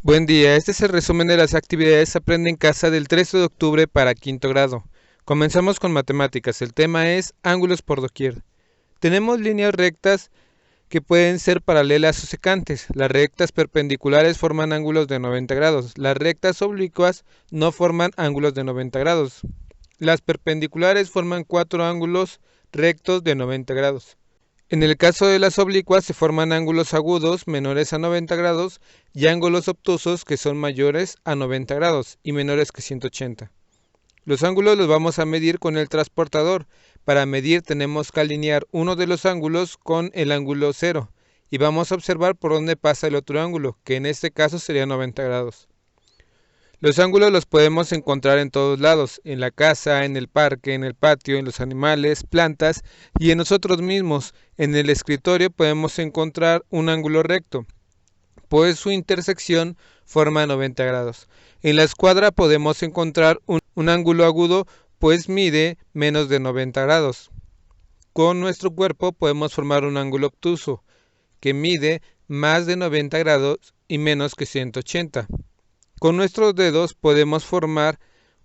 Buen día, este es el resumen de las actividades Aprende en Casa del 13 de octubre para quinto grado. Comenzamos con matemáticas, el tema es ángulos por doquier. Tenemos líneas rectas que pueden ser paralelas o secantes. Las rectas perpendiculares forman ángulos de 90 grados. Las rectas oblicuas no forman ángulos de 90 grados. Las perpendiculares forman 4 ángulos rectos de 90 grados. En el caso de las oblicuas se forman ángulos agudos menores a 90 grados y ángulos obtusos que son mayores a 90 grados y menores que 180. Los ángulos los vamos a medir con el transportador. Para medir tenemos que alinear uno de los ángulos con el ángulo 0 y vamos a observar por dónde pasa el otro ángulo, que en este caso sería 90 grados. Los ángulos los podemos encontrar en todos lados, en la casa, en el parque, en el patio, en los animales, plantas y en nosotros mismos. En el escritorio podemos encontrar un ángulo recto, pues su intersección forma 90 grados. En la escuadra podemos encontrar un ángulo agudo, pues mide menos de 90 grados. Con nuestro cuerpo podemos formar un ángulo obtuso, que mide más de 90 grados y menos que 180. Con nuestros dedos podemos formar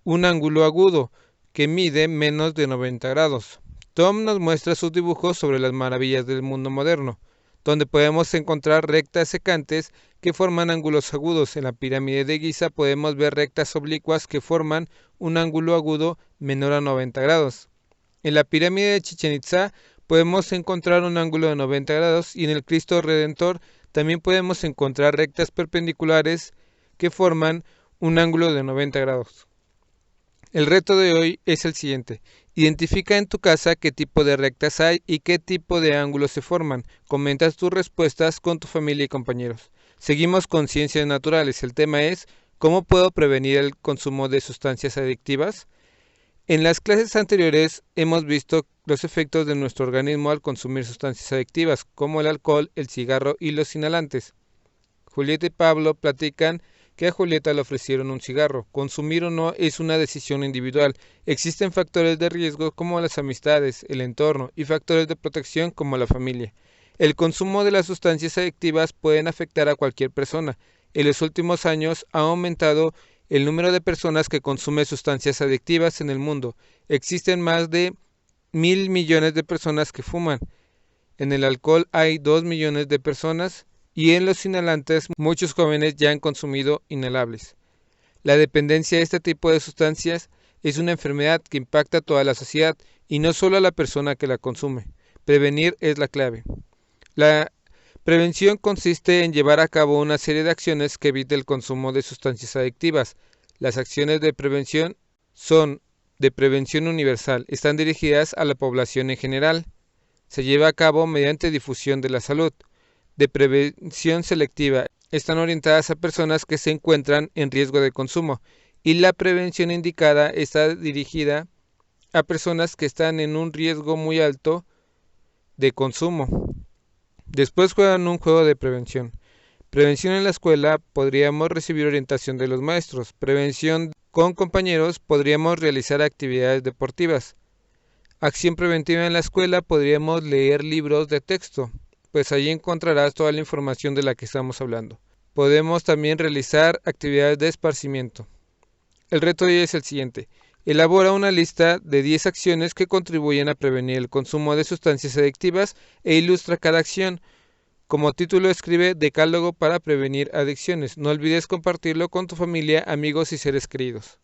un ángulo agudo que mide menos de 90 grados. Tom nos muestra sus dibujos sobre las maravillas del mundo moderno, donde podemos encontrar rectas secantes que forman ángulos agudos. En la pirámide de Giza podemos ver rectas oblicuas que forman un ángulo agudo menor a 90 grados. En la pirámide de Chichén Itzá podemos encontrar un ángulo de 90 grados y en el Cristo Redentor también podemos encontrar rectas perpendiculares que forman un ángulo de 90 grados. El reto de hoy es el siguiente. Identifica en tu casa qué tipo de rectas hay y qué tipo de ángulos se forman. Comenta tus respuestas con tu familia y compañeros. Seguimos con ciencias naturales. El tema es ¿cómo puedo prevenir el consumo de sustancias adictivas? En las clases anteriores hemos visto los efectos de nuestro organismo al consumir sustancias adictivas, como el alcohol, el cigarro y los inhalantes. Julieta y Pablo platican que a Julieta le ofrecieron un cigarro. Consumir o no es una decisión individual. Existen factores de riesgo como las amistades, el entorno y factores de protección como la familia. El consumo de las sustancias adictivas pueden afectar a cualquier persona. En los últimos años ha aumentado el número de personas que consumen sustancias adictivas en el mundo. Existen más de 1.000 millones de personas que fuman. En el alcohol hay 2 millones de personas. Y en los inhalantes, muchos jóvenes ya han consumido inhalables. La dependencia de este tipo de sustancias es una enfermedad que impacta a toda la sociedad y no solo a la persona que la consume. Prevenir es la clave. La prevención consiste en llevar a cabo una serie de acciones que evite el consumo de sustancias adictivas. Las acciones de prevención son de prevención universal, están dirigidas a la población en general. Se lleva a cabo mediante difusión de la salud. De prevención selectiva, están orientadas a personas que se encuentran en riesgo de consumo y la prevención indicada está dirigida a personas que están en un riesgo muy alto de consumo. Después juegan un juego de prevención. Prevención en la escuela, podríamos recibir orientación de los maestros. Prevención con compañeros, podríamos realizar actividades deportivas. Acción preventiva en la escuela, podríamos leer libros de texto, pues allí encontrarás toda la información de la que estamos hablando. Podemos también realizar actividades de esparcimiento. El reto de hoy es el siguiente. Elabora una lista de 10 acciones que contribuyen a prevenir el consumo de sustancias adictivas e ilustra cada acción. Como título escribe Decálogo para prevenir adicciones. No olvides compartirlo con tu familia, amigos y seres queridos.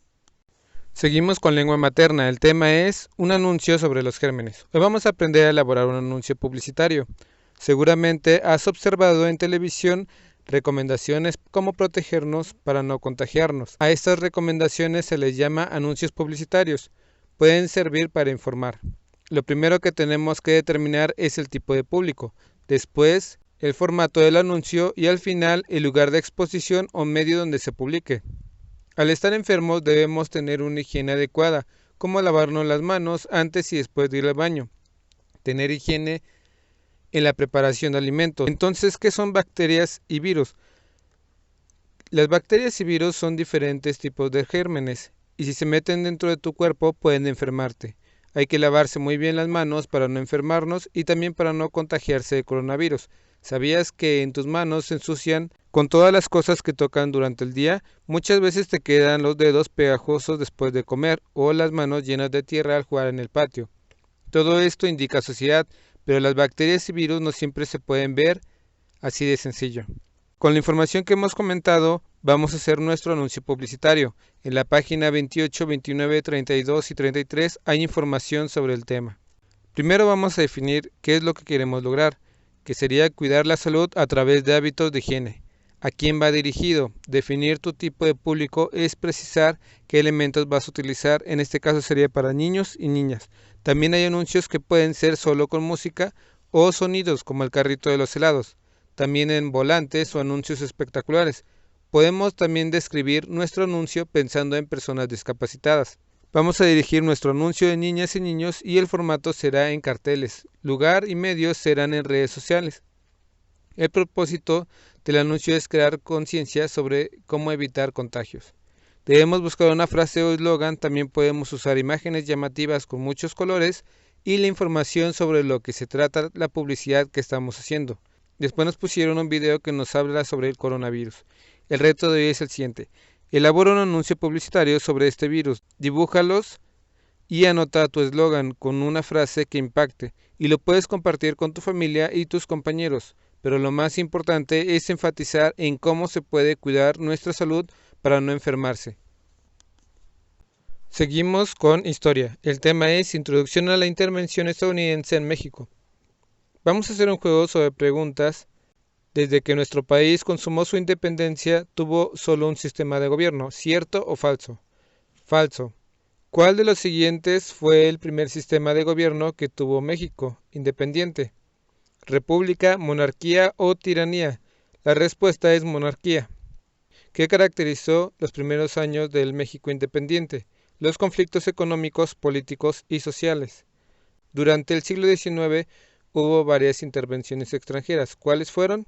Seguimos con lengua materna. El tema es un anuncio sobre los gérmenes. Hoy vamos a aprender a elaborar un anuncio publicitario. Seguramente has observado en televisión recomendaciones cómo protegernos para no contagiarnos. A estas recomendaciones se les llama anuncios publicitarios. Pueden servir para informar. Lo primero que tenemos que determinar es el tipo de público. Después, el formato del anuncio y al final el lugar de exposición o medio donde se publique. Al estar enfermos debemos tener una higiene adecuada, como lavarnos las manos antes y después de ir al baño. Tener higiene en la preparación de alimentos. Entonces, ¿qué son bacterias y virus? Las bacterias y virus son diferentes tipos de gérmenes y si se meten dentro de tu cuerpo pueden enfermarte. Hay que lavarse muy bien las manos para no enfermarnos y también para no contagiarse de coronavirus. ¿Sabías que en tus manos se ensucian Con todas las cosas que tocan durante el día, muchas veces te quedan los dedos pegajosos después de comer o las manos llenas de tierra al jugar en el patio. Todo esto indica suciedad, pero las bacterias y virus no siempre se pueden ver así de sencillo. Con la información que hemos comentado, vamos a hacer nuestro anuncio publicitario. En la página 28, 29, 32 y 33 hay información sobre el tema. Primero vamos a definir qué es lo que queremos lograr, que sería cuidar la salud a través de hábitos de higiene. ¿A quién va dirigido? Definir tu tipo de público es precisar qué elementos vas a utilizar, en este caso sería para niños y niñas. También hay anuncios que pueden ser solo con música o sonidos como el carrito de los helados. También en volantes o anuncios espectaculares. Podemos también describir nuestro anuncio pensando en personas discapacitadas. Vamos a dirigir nuestro anuncio de niñas y niños y el formato será en carteles. Lugar y medios serán en redes sociales. El propósito del anuncio es crear conciencia sobre cómo evitar contagios. Debemos buscar una frase o eslogan, también podemos usar imágenes llamativas con muchos colores y la información sobre lo que se trata la publicidad que estamos haciendo. Después nos pusieron un video que nos habla sobre el coronavirus. El reto de hoy es el siguiente. Elabora un anuncio publicitario sobre este virus, dibújalos y anota tu eslogan con una frase que impacte y lo puedes compartir con tu familia y tus compañeros. Pero lo más importante es enfatizar en cómo se puede cuidar nuestra salud para no enfermarse. Seguimos con historia. El tema es Introducción a la intervención estadounidense en México. Vamos a hacer un juego sobre preguntas. Desde que nuestro país consumó su independencia, tuvo solo un sistema de gobierno, ¿cierto o falso? Falso. ¿Cuál de los siguientes fue el primer sistema de gobierno que tuvo México independiente? ¿República, monarquía o tiranía? La respuesta es monarquía. ¿Qué caracterizó los primeros años del México independiente? Los conflictos económicos, políticos y sociales. Durante el siglo XIX hubo varias intervenciones extranjeras. ¿Cuáles fueron?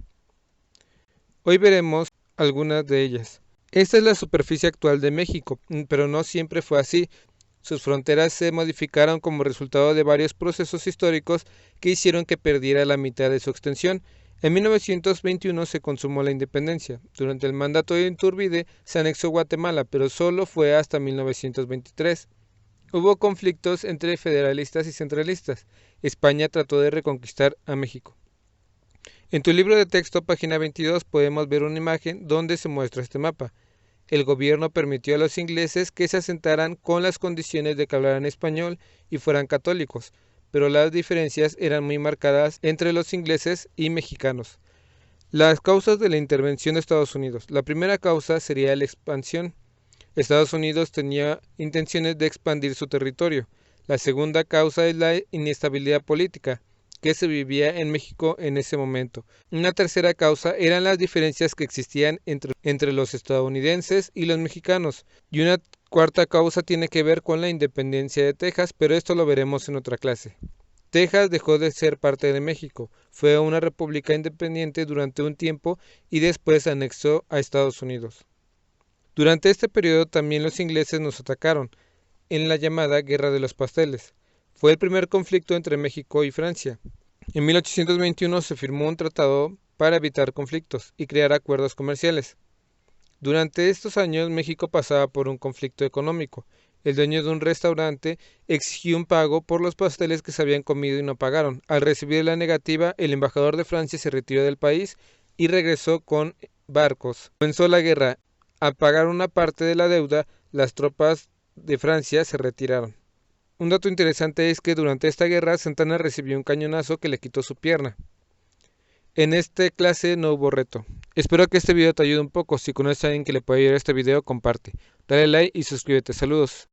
Hoy veremos algunas de ellas. Esta es la superficie actual de México, pero no siempre fue así. Sus fronteras se modificaron como resultado de varios procesos históricos que hicieron que perdiera la mitad de su extensión. En 1921 se consumó la independencia. Durante el mandato de Iturbide se anexó Guatemala, pero solo fue hasta 1923. Hubo conflictos entre federalistas y centralistas. España trató de reconquistar a México. En tu libro de texto, página 22, podemos ver una imagen donde se muestra este mapa. El gobierno permitió a los ingleses que se asentaran con las condiciones de que hablaran español y fueran católicos, pero las diferencias eran muy marcadas entre los ingleses y mexicanos. Las causas de la intervención de Estados Unidos. La primera causa sería la expansión. Estados Unidos tenía intenciones de expandir su territorio. La segunda causa es la inestabilidad política que se vivía en México en ese momento. Una tercera causa eran las diferencias que existían entre los estadounidenses y los mexicanos. Y una cuarta causa tiene que ver con la independencia de Texas, pero esto lo veremos en otra clase. Texas dejó de ser parte de México, fue una república independiente durante un tiempo y después se anexó a Estados Unidos. Durante este periodo también los ingleses nos atacaron, en la llamada Guerra de los Pasteles. Fue el primer conflicto entre México y Francia. En 1821 se firmó un tratado para evitar conflictos y crear acuerdos comerciales. Durante estos años México pasaba por un conflicto económico. El dueño de un restaurante exigió un pago por los pasteles que se habían comido y no pagaron. Al recibir la negativa, el embajador de Francia se retiró del país y regresó con barcos. Comenzó la guerra. Al pagar una parte de la deuda, las tropas de Francia se retiraron. Un dato interesante es que durante esta guerra Santana recibió un cañonazo que le quitó su pierna. En esta clase no hubo reto. Espero que este video te ayude un poco. Si conoces a alguien que le pueda ayudar a este video, comparte. Dale like y suscríbete. Saludos.